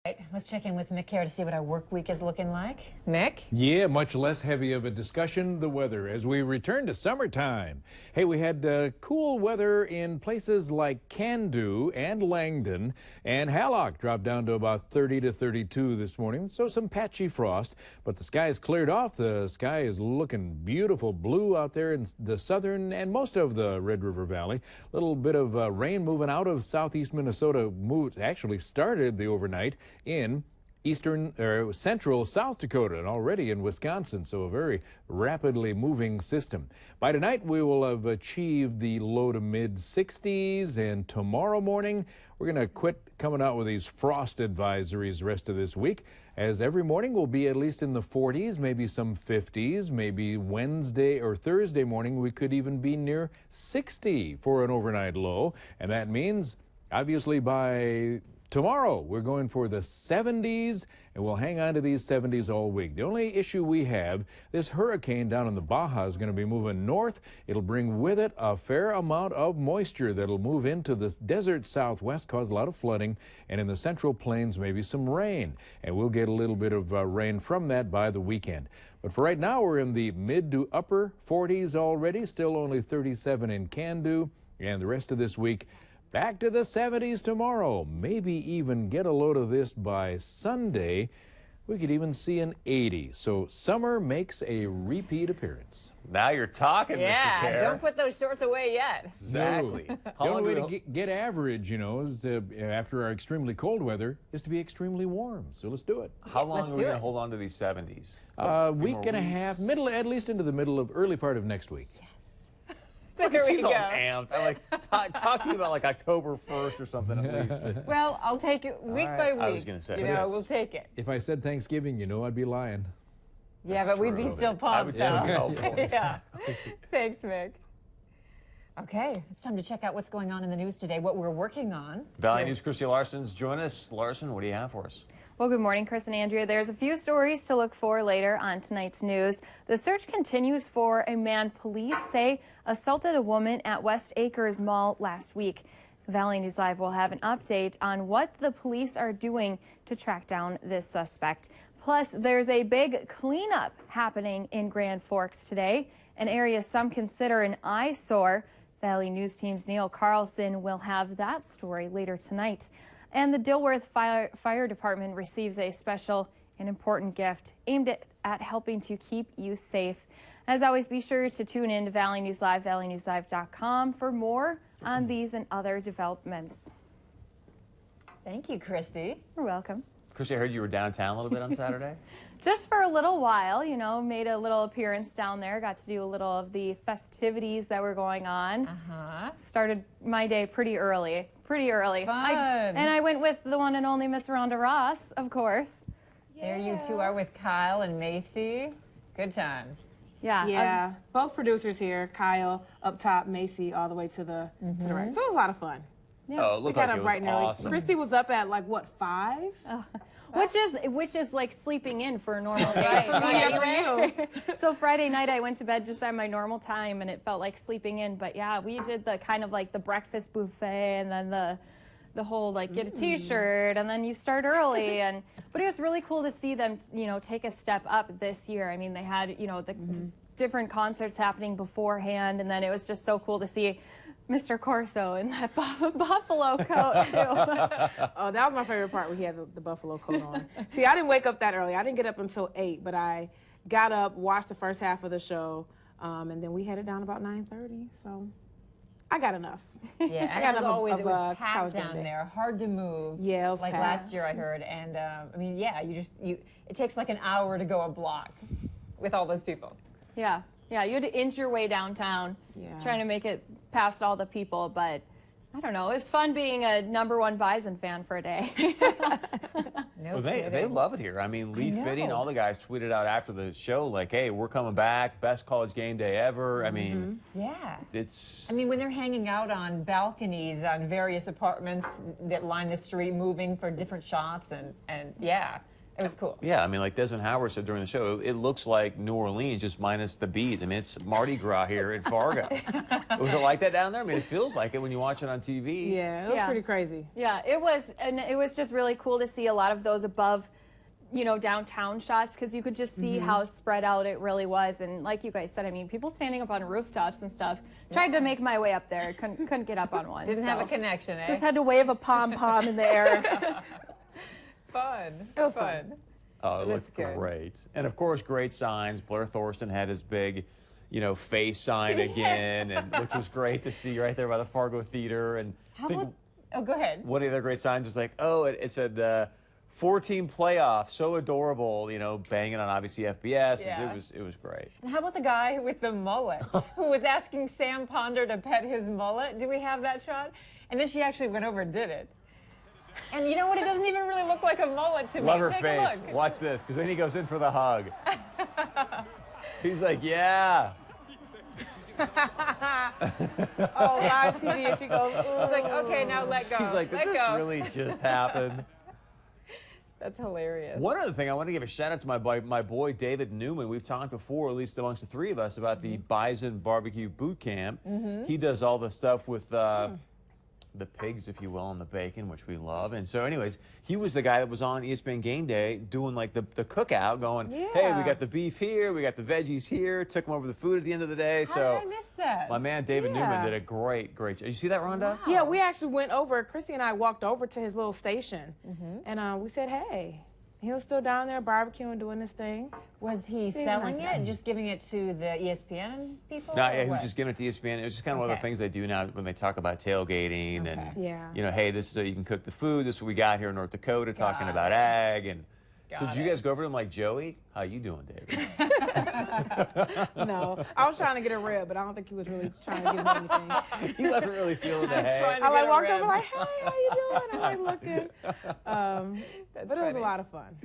Right, let's check in with Mick here to see what our work week is looking like. Mick? Yeah, much less heavy of a discussion, the weather, as we return to summertime. Hey, we had cool weather in places like Candu and Langdon, and Hallock dropped down to about 30 to 32 this morning, so some patchy frost, but the sky is cleared off. The sky is looking beautiful blue out there in the southern and most of the Red River Valley. A little bit of rain moving out of southeast Minnesota actually started the overnight in central South Dakota and already in Wisconsin, so a very rapidly moving system. By tonight, we will have achieved the low to mid 60s, and tomorrow morning, we're going to quit coming out with these frost advisories the rest of this week, as every morning will be at least in the 40s, maybe some 50s, maybe Wednesday or Thursday morning, we could even be near 60 for an overnight low, and that means, obviously, by tomorrow, we're going for the 70s, and we'll hang on to these 70s all week. The only issue we have, this hurricane down in the Baja is going to be moving north. It'll bring with it a fair amount of moisture that'll move into the desert southwest, cause a lot of flooding, and in the central plains, maybe some rain. And we'll get a little bit of rain from that by the weekend. But for right now, we're in the mid to upper 40s already, still only 37 in Candu, and the rest of this week, back to the 70s tomorrow. Maybe even get a load of this by Sunday. We could even see an 80. So summer makes a repeat appearance. Now you're talking, Mr. Yeah, Kerr. don't put those shorts away yet. Exactly. No. The only way to get average, you know, is after our extremely cold weather, is to be extremely warm. So let's do it. How long are we going to hold on to these 70s? Week and a half, at least into the early part of next week. There we She's go. all amped. I'm talk to me about like October 1st or something at least. But Well, I'll take it week by week. I was gonna say, you know, yes. we'll take it. If I said Thanksgiving, you know I'd be lying. Yeah, but we'd be true. still I would pumped, still though. go for it. Yeah. Thanks, Mick. Okay, it's time to check out what's going on in the news today, what we're working on. Valley News' Chrsi Larson's join us. Larson, what do you have for us? Well, good morning, Chris and Andrea. There's a few stories to look for later on tonight's news. The search continues for a man police say assaulted a woman at West Acres Mall last week. Valley News Live will have an update on what the police are doing to track down this suspect. Plus, there's a big cleanup happening in Grand Forks today, an area some consider an eyesore. Valley News Team's Neil Carlson will have that story later tonight. And the Dilworth Fire Department receives a special and important gift aimed at helping to keep you safe. As always, be sure to tune in to Valley News Live, valleynewslive.com for more on these and other developments. Thank you, Christy. You're welcome. Chrsi, I heard you were downtown a little bit on Saturday. Just for a little while, you know, made a little appearance down there, got to do a little of the festivities that were going on. Started my day pretty early. Fun. And I went with the one and only Miss Rhonda Ross, of course. There you two are with Kyle and Macy. Good times. Yeah. Both producers here, Kyle up top, Macy all the way to the right. So it was a lot of fun. Oh, it We looked got like up it was bright and early. awesome. Christy was up at like what, 5? Which is like sleeping in for a normal day for me anyway. So Friday night I went to bed just at my normal time and it felt like sleeping in. But yeah, we did the kind of like the breakfast buffet and then the whole like get a t-shirt and then you start early but it was really cool to see them, you know, take a step up this year. I mean, they had, you know, the different concerts happening beforehand and then it was just so cool to see Mr. Corso in that buffalo coat, too. Oh, that was my favorite part when he had the buffalo coat on. See, I didn't wake up that early. I didn't get up until 8, but I got up, watched the first half of the show, and then we headed down about 9:30. So I got enough. Yeah, and as always, it was packed down there, hard to move. Yeah, it was like packed. last year I heard, and I mean, yeah, it takes like an hour to go a block with all those people. Yeah, you had to inch your way downtown, trying to make it past all the people, but I don't know. It was fun being a #1 Bison fan for a day. Well, they love it here. I mean, Lee Fitting, all the guys tweeted out after the show, like, hey, we're coming back, best college game day ever. I mean, yeah. it's... I mean, when they're hanging out on balconies on various apartments that line the street, moving for different shots, and yeah. It was cool. Yeah, I mean, like Desmond Howard said during the show, it looks like New Orleans just minus the beads. I mean, it's Mardi Gras here in Fargo. Was it like that down there? I mean, it feels like it when you watch it on TV. Yeah, it was pretty crazy. Yeah, it was, and it was just really cool to see a lot of those above, downtown shots, because you could just see how spread out it really was. And like you guys said, I mean, people standing up on rooftops and stuff. Tried to make my way up there, couldn't get up on one. Didn't have a connection, eh? Just had to wave a pom-pom in the air. Fun. It was fun. Oh, it That's looked good. great. And of course, great signs. Blair Thornton had his big, face sign again, and which was great to see right there by the Fargo Theater. And Oh, go ahead. one of the other great signs was like, it said 4-team playoff, so adorable, banging on obviously FBS. Yeah. And it was great. And how about the guy with the mullet who was asking Sam Ponder to pet his mullet? Do we have that shot? And then she actually went over and did it. And you know what? It doesn't even really look like a mullet to me. Love her Take face. a look. Watch this, because then he goes in for the hug. He's like, yeah. Oh, live TV, and she goes, ooh. It's like, okay, now let go. She's like, did let this go. really just happen? That's hilarious. One other thing, I want to give a shout out to my boy David Newman. We've talked before, at least amongst the three of us, about the Bison Barbecue Boot Camp. He does all the stuff with the pigs, if you will, and the bacon, which we love. And so anyways, he was the guy that was on ESPN Game Day doing like the cookout, going, hey, we got the beef here, we got the veggies here, took him over the food at the end of the day. How So did I miss that? my man David Newman did a great job. You see that, Rhonda? Wow. Yeah, we actually went over, Chrsi and I walked over to his little station, and we said, hey. He was still down there barbecuing, doing his thing. Was he a selling nice it guy. and just giving it to the ESPN people? No, or yeah, he was what? just giving it to ESPN. It was just kind of one of the Okay. things they do now when they talk about tailgating Okay. and, Yeah. hey, this is how you can cook the food. This is what we got here in North Dakota, talking Got about it. ag. And so Got did you it. guys go over to him like, Joey, how you doing, David? No, I was trying to get a rib, but I don't think he was really trying to give me anything. He wasn't really feeling the That's hay. fun. I get a walked rib. over like, hey, how you doing? I'm like looking. But it was funny. a lot of fun.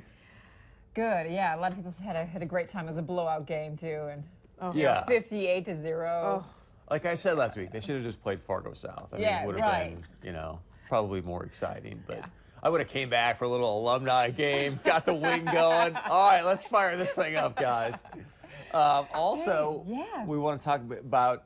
Good, yeah. A lot of people had a great time. It was a blowout game too, and Yeah. 58-0. Like I said last week, they should have just played Fargo South. I mean, Yeah, it would right. have been, probably more exciting. But Yeah. I would have came back for a little alumni game, got the wing going. All right, let's fire this thing up, guys. Also, yeah. we want to talk about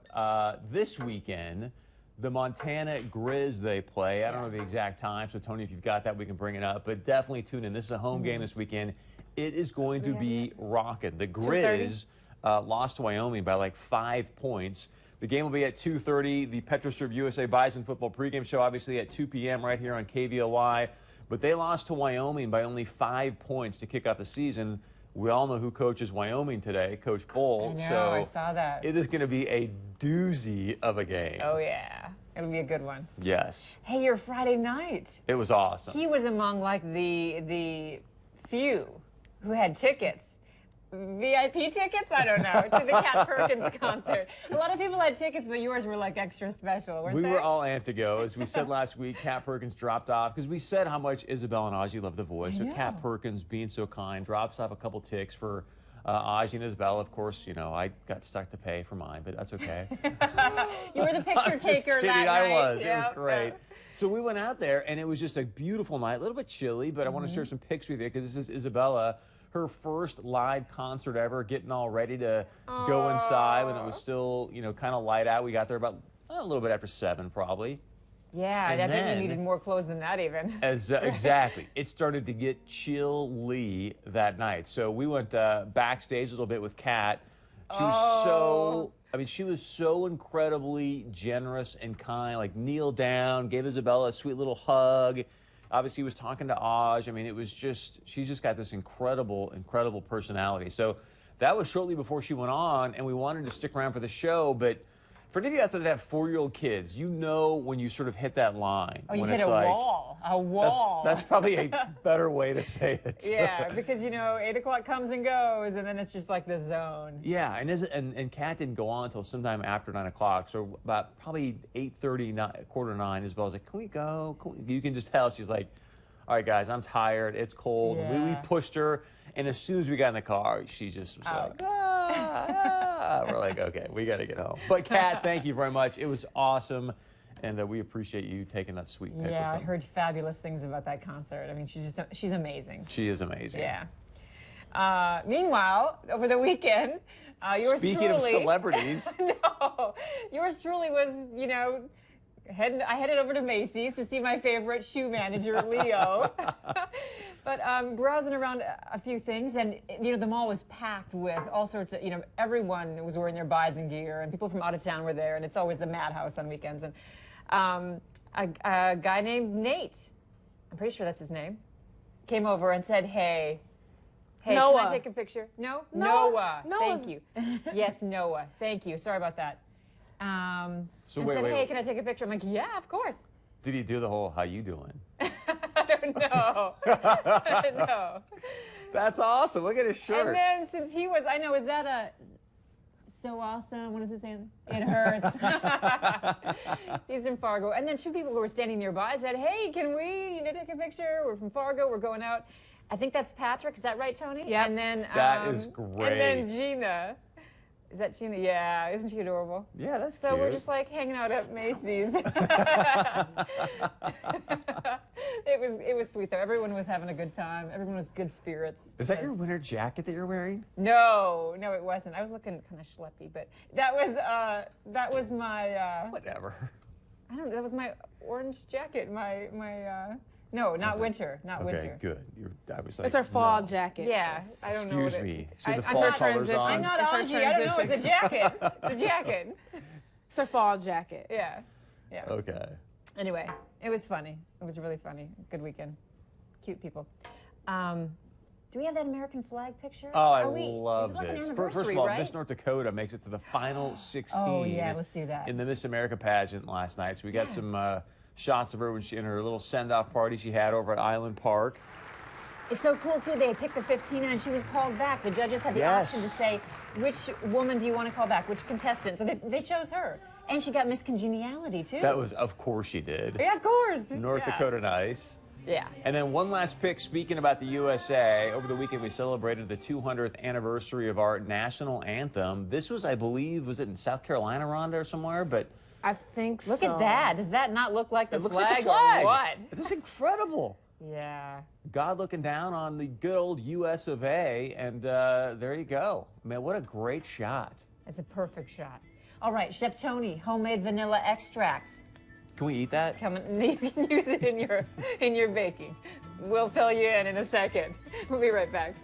this weekend, the Montana Grizz they play. I don't know the exact time, so Tony, if you've got that, we can bring it up. But definitely tune in. This is a home game this weekend. It is going to be rocking. The Grizz lost to Wyoming by like 5 points. The game will be at 2:30. The PetroServe USA Bison football pregame show, obviously at 2 p.m. right here on KVLY. But they lost to Wyoming by only 5 points to kick off the season. We all know who coaches Wyoming today, Coach Bull. I know, so I saw that. It is going to be a doozy of a game. Oh yeah, it'll be a good one. Yes, Hey, your Friday night. it was awesome. He was among like the few who had tickets. VIP tickets? I don't know. To the Cat Perkins concert. A lot of people had tickets, but yours were like extra special, weren't We they? were all amped to go. As we said last week, Cat Perkins dropped off because we said how much Isabel and Ozzy love the voice. So know. Cat Perkins, being so kind, drops off a couple ticks for Ozzy and Isabel. Of course, I got stuck to pay for mine, but that's okay. You were the picture Just taker kidding, that I night. was. It Yeah, was great. yeah. So we went out there, and it was just a beautiful night. A little bit chilly, but I want to share some pics with you because this is Isabella. Her first live concert ever, getting all ready to go inside when it was still, kind of light out. We got there about a little bit after 7, probably. Yeah, And I think then- you needed more clothes than that even. Exactly. It started to get chilly that night. So we went backstage a little bit with Kat. She was she was so incredibly generous and kind, like kneeled down, gave Isabella a sweet little hug. Obviously was talking to Aj. I mean, it was just, she's just got this incredible, incredible personality. So that was shortly before she went on, and we wanted to stick around for the show, but for any of you out there that have 4-year-old kids, you know when you sort of hit that line. Oh, you when hit it's a like, wall. A wall. That's probably a better way to say it. Yeah, because 8 o'clock comes and goes, and then it's just like the zone. Yeah, and Kat didn't go on until sometime after 9 o'clock. So about probably 8:30, 9:45, Isabel's like, can we go? You can just tell she's like, all right, guys, I'm tired. It's cold. And we Yeah. pushed her, and as soon as we got in the car, she just was like, ah. We're like, okay, we got to get home. But Kat, thank you very much. It was awesome. And we appreciate you taking that sweet pic Yeah, I with them. heard fabulous things about that concert. I mean, she's amazing. She is amazing. Yeah. Meanwhile, over the weekend, yours Speaking truly. of celebrities, No, yours truly was, I headed over to Macy's to see my favorite shoe manager, Leo. But browsing around a few things, and the mall was packed with all sorts of, everyone was wearing their bison gear, and people from out of town were there, and it's always a madhouse on weekends. And a guy named Nate, I'm pretty sure that's his name, came over and said, hey, Noah. can I take a picture? No? Noah. Thank you. Yes, Noah. Thank you. Sorry about that. So and wait, said, wait, hey, wait. can I take a picture? I'm like, yeah, of course. did he do the whole "How you doing"? I don't know. No. That's awesome. Look at his shirt. And then since he was, I know, is that a so awesome? What is it saying? It hurts. He's from Fargo. And then two people who were standing nearby said, hey, can we take a picture? We're from Fargo. We're going out. I think that's Patrick. Is that right, Tony? Yep. And then That is And then great. Gina. Is that Gina? Yeah. Isn't she adorable? Yeah, that's So cute. we're just like hanging out at Macy's. It was sweet though. Everyone was having a good time. Everyone was good spirits. Is that your winter jacket that you're wearing? No, it wasn't. I was looking kind of schleppy, but that was my Whatever. I don't know. That was my orange jacket. No, not winter. Not Okay, winter. good. I was like, It's her fall no. jacket. Yeah, I don't know. Excuse what me. It, See the I'm fall not- colors on? I'm not It's her Angie. I don't know. It's a transition. jacket. It's a jacket. It's her fall jacket. Yeah. Yeah. Okay. Anyway, it was funny. It was really funny. Good weekend. Cute people. Do we have that American flag picture? Oh, I Are we- love is it like this. An First anniversary, of all, right? Miss North Dakota makes it to the final 16. Oh, yeah, let's do that. In the Miss America pageant last night. So we got some shots of her when she in her little send-off party she had over at Island Park. It's so cool too. They had picked the 15 and then she was called back. The judges had the Yes. option to say, which woman do you want to call back? Which contestant? So they chose her. And she got Miss Congeniality too. That was, of course, she did. Yeah, of course. North Yeah. Dakota nice. Yeah. And then one last pick, speaking about the USA, over the weekend we celebrated the 200th anniversary of our national anthem. This was, I believe, was it in South Carolina, Rhonda, or somewhere? But I think so. Look at that. Does that not look like the it looks flag, like the flag. or what? This is incredible. Yeah. God looking down on the good old US of A, and there you go. Man, what a great shot. It's a perfect shot. All right, Chef Tony, homemade vanilla extract. Can we eat that? Come on, you can use it in your baking. We'll fill you in a second. We'll be right back.